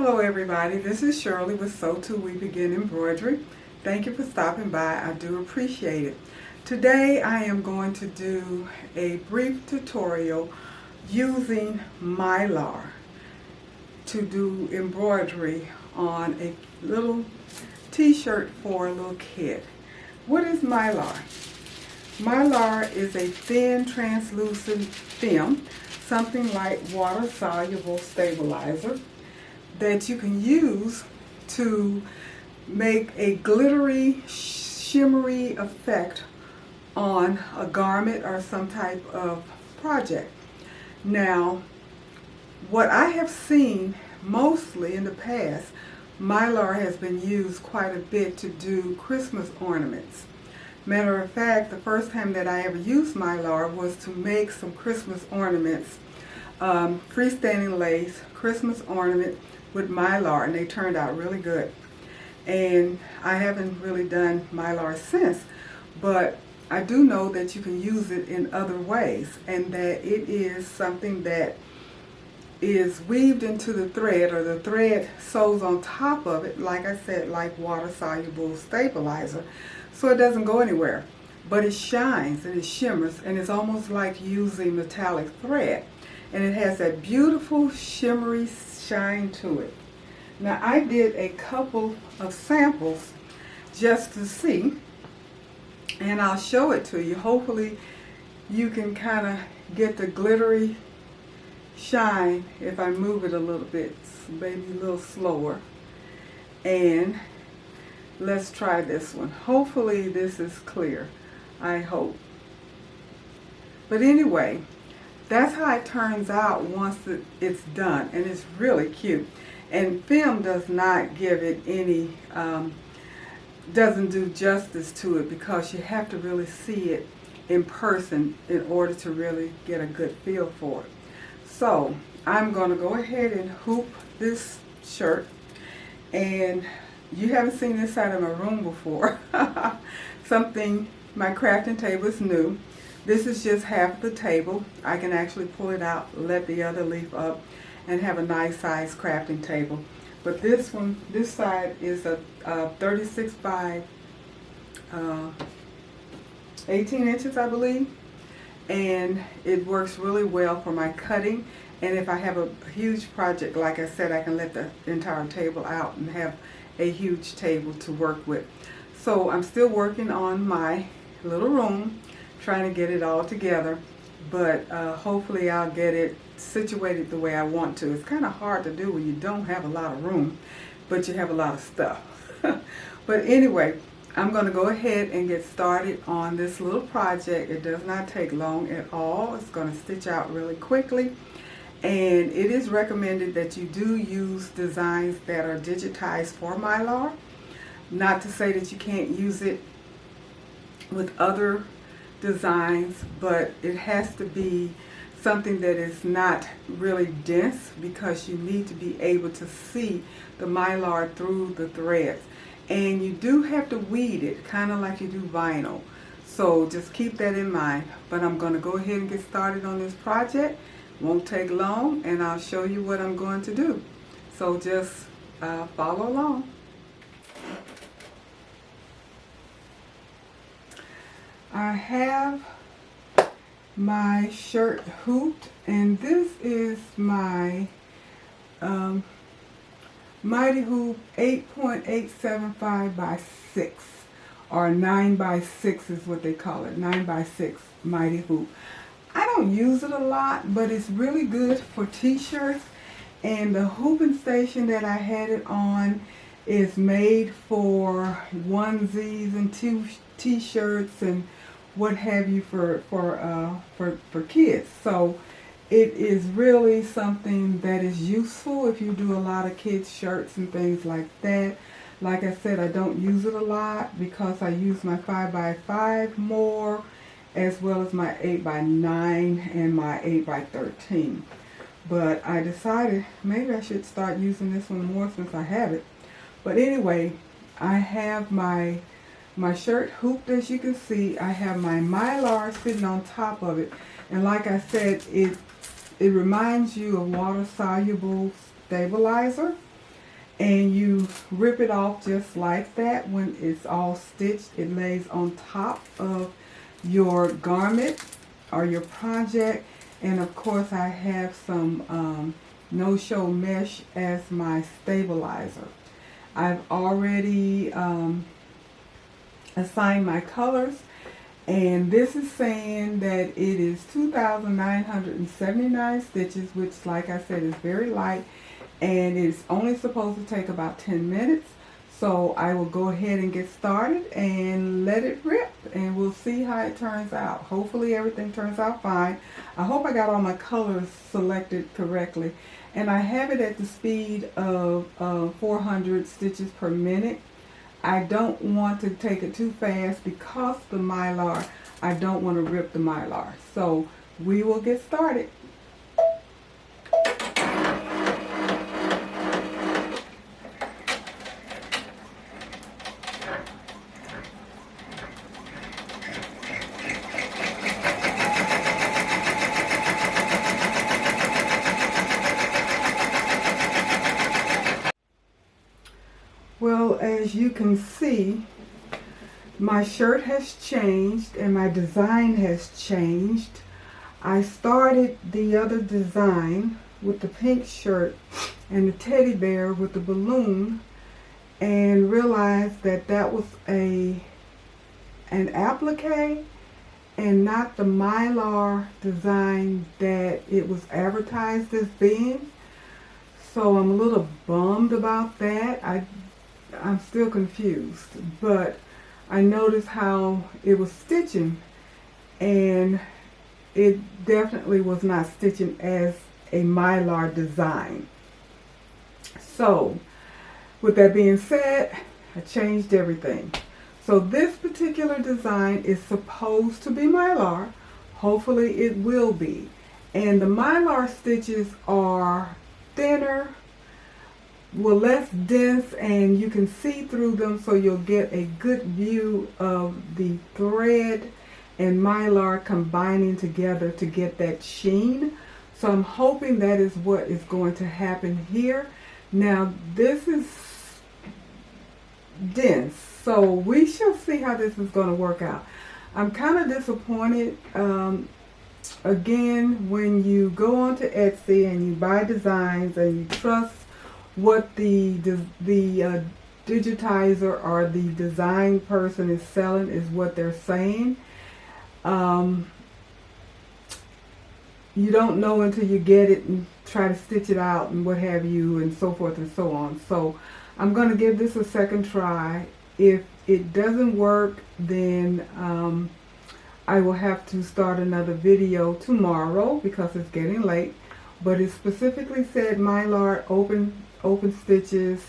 Hello everybody, this is Shirley with Sew Till We Begin Embroidery. Thank you for stopping by, I do appreciate it. Today I am going to do a brief tutorial using Mylar to do embroidery on a little t-shirt for a little kid. What is Mylar? Mylar is a thin translucent film, something like water-soluble stabilizer, that you can use to make a glittery, shimmery effect on a garment or some type of project. Now, what I have seen mostly in the past, Mylar has been used quite a bit to do Christmas ornaments. Matter of fact, the first time that I ever used Mylar was to make some Christmas ornaments, freestanding lace Christmas ornament with Mylar, and they turned out really good. And I haven't really done Mylar since, but I do know that you can use it in other ways, and that it is something that is weaved into the thread, or the thread sews on top of it, like I said, like water-soluble stabilizer, so it doesn't go anywhere. But it shines and it shimmers, and it's almost like using metallic thread. And it has that beautiful shimmery shine to it. Now, I did a couple of samples just to see, and I'll show it to you. Hopefully you can kind of get the glittery shine if I move it a little bit, maybe a little slower. And let's try this one. Hopefully this is clear, I hope. But anyway, that's how it turns out once it's done, and it's really cute. And film does not give it any, doesn't do justice to it, because you have to really see it in person in order to really get a good feel for it. So I'm going to go ahead and hoop this shirt, and you haven't seen this side of my room before. My crafting table is new. This is just half the table. I can actually pull it out, let the other leaf up, and have a nice size crafting table. But this one, this side is a 36 by 18 inches, I believe. And it works really well for my cutting. And if I have a huge project, like I said, I can let the entire table out and have a huge table to work with. So I'm still working on my little room, trying to get it all together, but hopefully I'll get it situated the way I want to. It's kind of hard to do when you don't have a lot of room, but you have a lot of stuff. But anyway, I'm going to go ahead and get started on this little project. It does not take long at all. It's going to stitch out really quickly, and it is recommended that you do use designs that are digitized for Mylar. Not to say that you can't use it with other designs, but it has to be something that is not really dense, because you need to be able to see the Mylar through the threads. And you do have to weed it, kind of like you do vinyl. So just keep that in mind. But I'm going to go ahead and get started on this project. Won't take long, and I'll show you what I'm going to do. So just follow along. I have my shirt hooped, and this is my Mighty Hoop 8.875 by 6, or 9 by 6 is what they call it, 9 by 6 Mighty Hoop. I don't use it a lot, but it's really good for t-shirts, and the hooping station that I had it on is made for onesies and t-shirts and what have you for kids. So it is really something that is useful if you do a lot of kids shirts and things like that. Like I said, I don't use it a lot because I use my 5 by 5 more, as well as my 8 by 9 and my 8 by 13. But I decided maybe I should start using this one more since I have it. But anyway, I have my shirt hooped, as you can see. I have my Mylar sitting on top of it, and like I said, it reminds you of water-soluble stabilizer. and you rip it off just like that. When it's all stitched, it lays on top of your garment or your project. And of course I have some no-show mesh as my stabilizer. I've already assigned my colors, and this is saying that it is 2,979 stitches, which, like I said, is very light, and it's only supposed to take about 10 minutes. So I will go ahead and get started and let it rip, and we'll see how it turns out. Hopefully everything turns out fine. I hope I got all my colors selected correctly, and I have it at the speed of 400 stitches per minute. I don't want to take it too fast because the Mylar, I don't want to rip the Mylar. So we will get started. Well, as you can see, my shirt has changed and my design has changed. I started the other design with the pink shirt and the teddy bear with the balloon, and realized that that was an applique and not the Mylar design that it was advertised as being. So I'm a little bummed about that. I'm still confused, but I noticed how it was stitching, and it definitely was not stitching as a Mylar design. So with that being said, I changed everything. So this particular design is supposed to be Mylar. Hopefully it will be. And the Mylar stitches are thinner, well, less dense, and you can see through them, so you'll get a good view of the thread and Mylar combining together to get that sheen. So I'm hoping that is what is going to happen here. Now this is dense, so we shall see how this is going to work out. I'm kind of disappointed. Again, when you go onto Etsy and you buy designs and you trust what the digitizer or the design person is selling is what they're saying, you don't know until you get it and try to stitch it out and what have you, and so forth and so on. So I'm going to give this a second try. If it doesn't work, then I will have to start another video tomorrow because it's getting late. But it specifically said Mylar open stitches,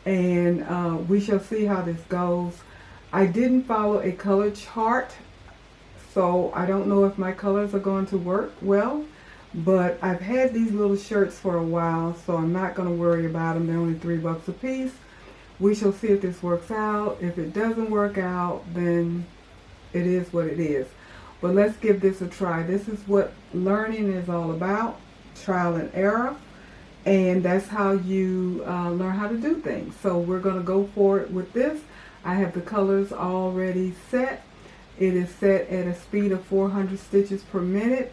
and we shall see how this goes. I didn't follow a color chart, so I don't know if my colors are going to work well, but I've had these little shirts for a while, so I'm not going to worry about them. They're only $3 a piece. We shall see if this works out. If it doesn't work out, then it is what it is. But let's give this a try. This is what learning is all about, trial and error. And that's how you learn how to do things. So we're going to go for it with this. I have the colors already set. It is set at a speed of 400 stitches per minute.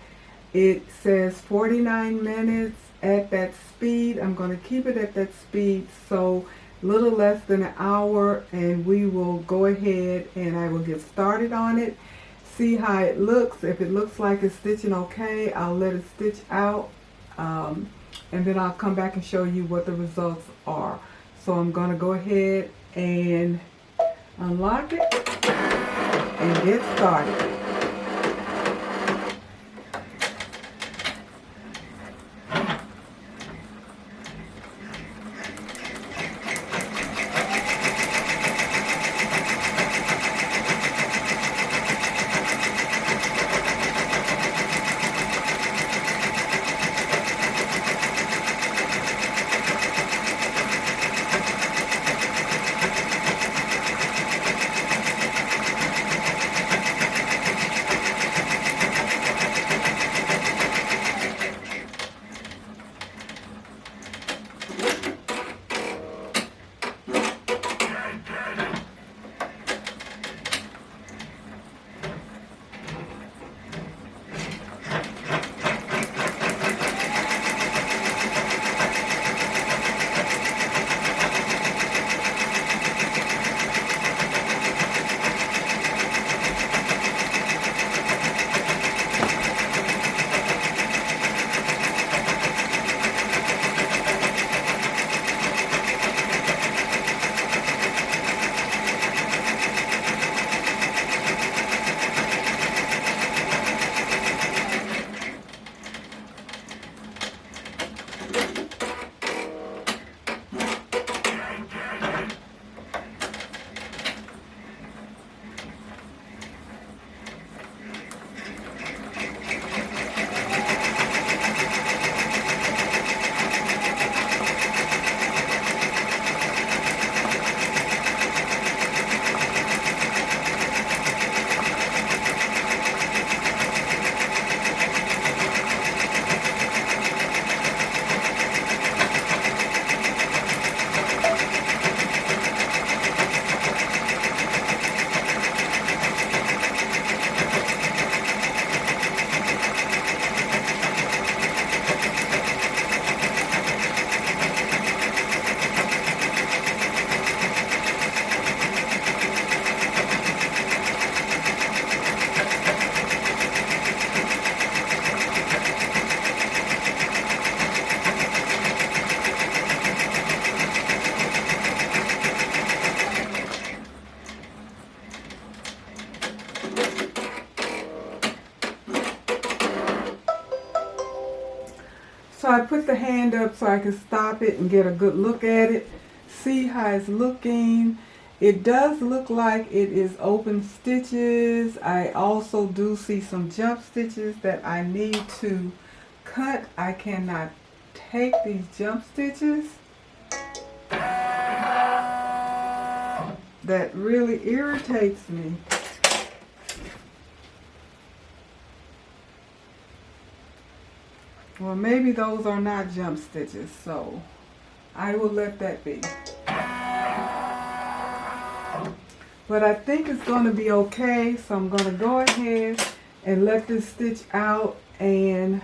It says 49 minutes at that speed. I'm going to keep it at that speed, so a little less than an hour, and we will go ahead and I will get started on it. See how it looks. If it looks like it's stitching okay, I'll let it stitch out. And then I'll come back and show you what the results are. So I'm going to go ahead and unlock it and get started. So I put the hand up so I can stop it and get a good look at it. See how it's looking. It does look like it is open stitches. I also do see some jump stitches that I need to cut. I cannot take these jump stitches. That really irritates me. Well, maybe those are not jump stitches, so I will let that be. But I think it's going to be okay, so I'm going to go ahead and let this stitch out, and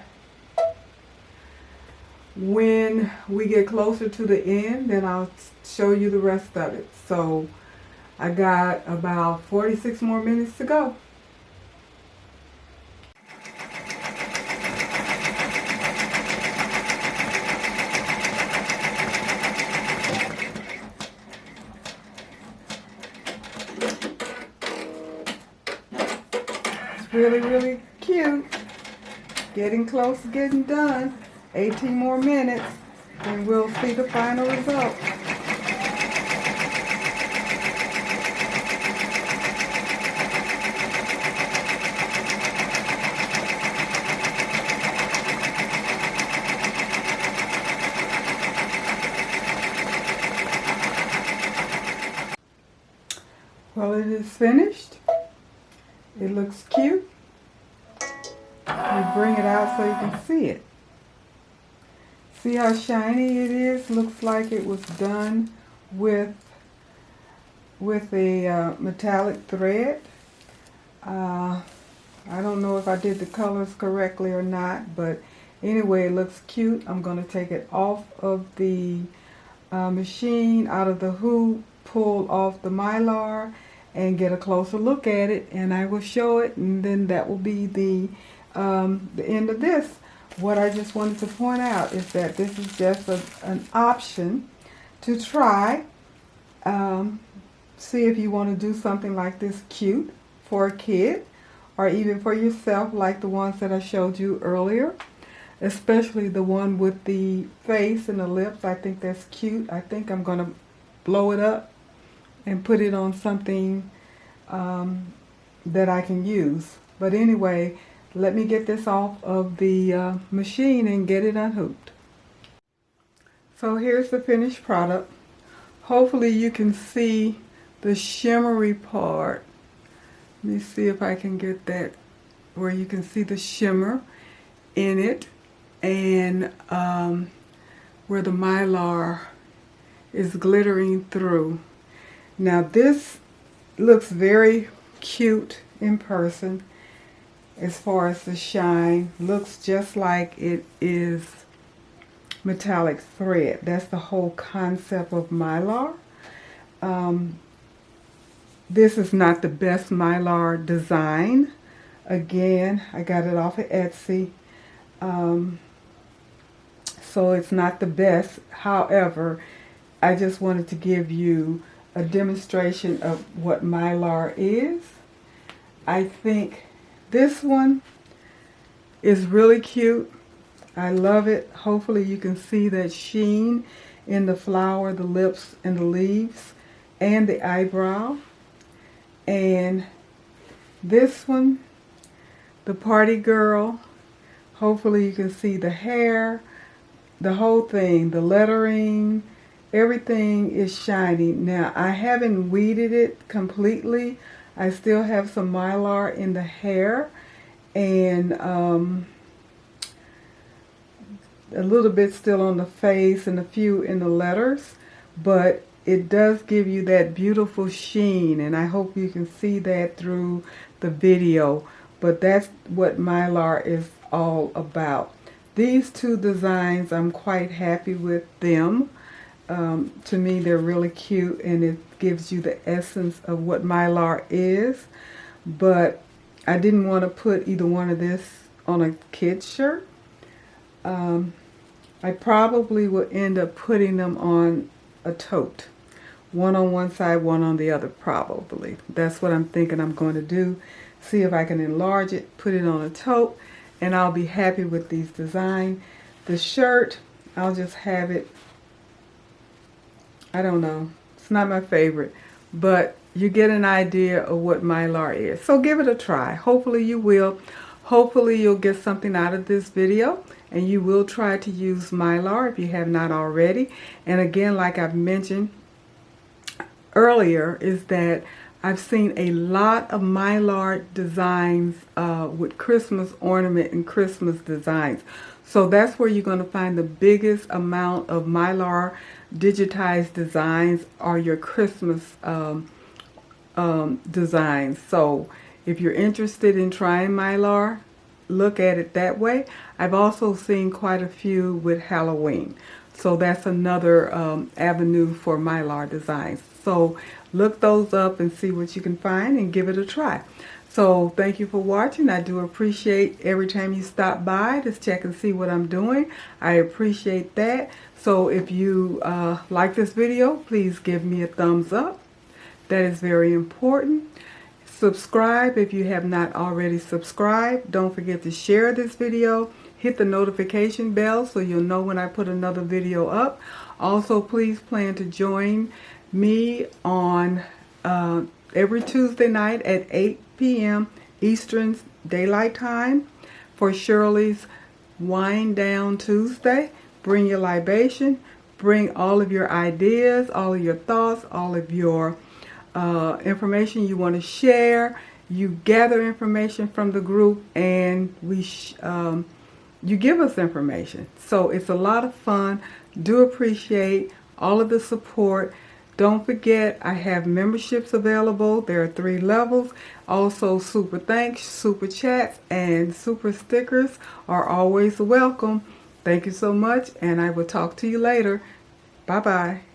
when we get closer to the end, then I'll show you the rest of it. So I got about 46 more minutes to go. Really, really cute. Getting close to getting done. 18 more minutes and we'll see the final result. Well, it is finished. It looks cute. We bring it out so you can see it. See how shiny it is? Looks like it was done with a metallic thread. I don't know if I did the colors correctly or not, but anyway, it looks cute. I'm going to take it off of the machine, out of the hoop, pull off the Mylar, and get a closer look at it, and I will show it, and then that will be the end of this. What I just wanted to point out is that this is just an option to try. See if you want to do something like this cute for a kid, or even for yourself, like the ones that I showed you earlier, especially the one with the face and the lips. I think that's cute. I think I'm going to blow it up and put it on something that I can use. But anyway, let me get this off of the machine and get it unhooked. So here's the finished product. Hopefully you can see the shimmery part. Let me see if I can get that where you can see the shimmer in it, and where the Mylar is glittering through. Now this looks very cute in person as far as the shine. Looks just like it is metallic thread. That's the whole concept of Mylar. This is not the best Mylar design. Again, I got it off of Etsy. So it's not the best. However, I just wanted to give you a demonstration of what Mylar is. I think this one is really cute. I love it. Hopefully you can see that sheen in the flower, the lips, and the leaves, and the eyebrow. And this one, the party girl, hopefully you can see the hair, the whole thing, the lettering, everything is shiny. Now, I haven't weeded it completely. I still have some Mylar in the hair, and a little bit still on the face and a few in the letters, but it does give you that beautiful sheen, and I hope you can see that through the video. But that's what Mylar is all about. These two designs, I'm quite happy with them. To me, they're really cute, and it gives you the essence of what Mylar is. But I didn't want to put either one of this on a kid's shirt. I probably will end up putting them on a tote. One on one side, one on the other, probably. That's what I'm thinking I'm going to do. See if I can enlarge it, put it on a tote, and I'll be happy with these designs. The shirt, I'll just have it, I don't know, it's not my favorite, but you get an idea of what Mylar is. So give it a try. Hopefully you will. Hopefully you'll get something out of this video, and you will try to use Mylar if you have not already. And again, like I've mentioned earlier, is that I've seen a lot of Mylar designs with Christmas ornament and Christmas designs. So that's where you're going to find the biggest amount of Mylar digitized designs are your Christmas designs. So if you're interested in trying Mylar, look at it that way. I've also seen quite a few with Halloween. So that's another avenue for Mylar designs. So look those up and see what you can find and give it a try. So thank you for watching. I do appreciate every time you stop by to check and see what I'm doing. I appreciate that. So if you like this video, please give me a thumbs up. That is very important. Subscribe if you have not already subscribed. Don't forget to share this video. Hit the notification bell so you'll know when I put another video up. Also, please plan to join me on every Tuesday night at 8 p.m. Eastern Daylight Time for Shirley's Wind Down Tuesday. Bring your libation. Bring all of your ideas, all of your thoughts, all of your information you want to share. You gather information from the group, and you give us information. So it's a lot of fun. Do appreciate all of the support. Don't forget, I have memberships available. There are 3 levels. Also, super thanks, super chats, and super stickers are always welcome. Thank you so much, and I will talk to you later. Bye-bye.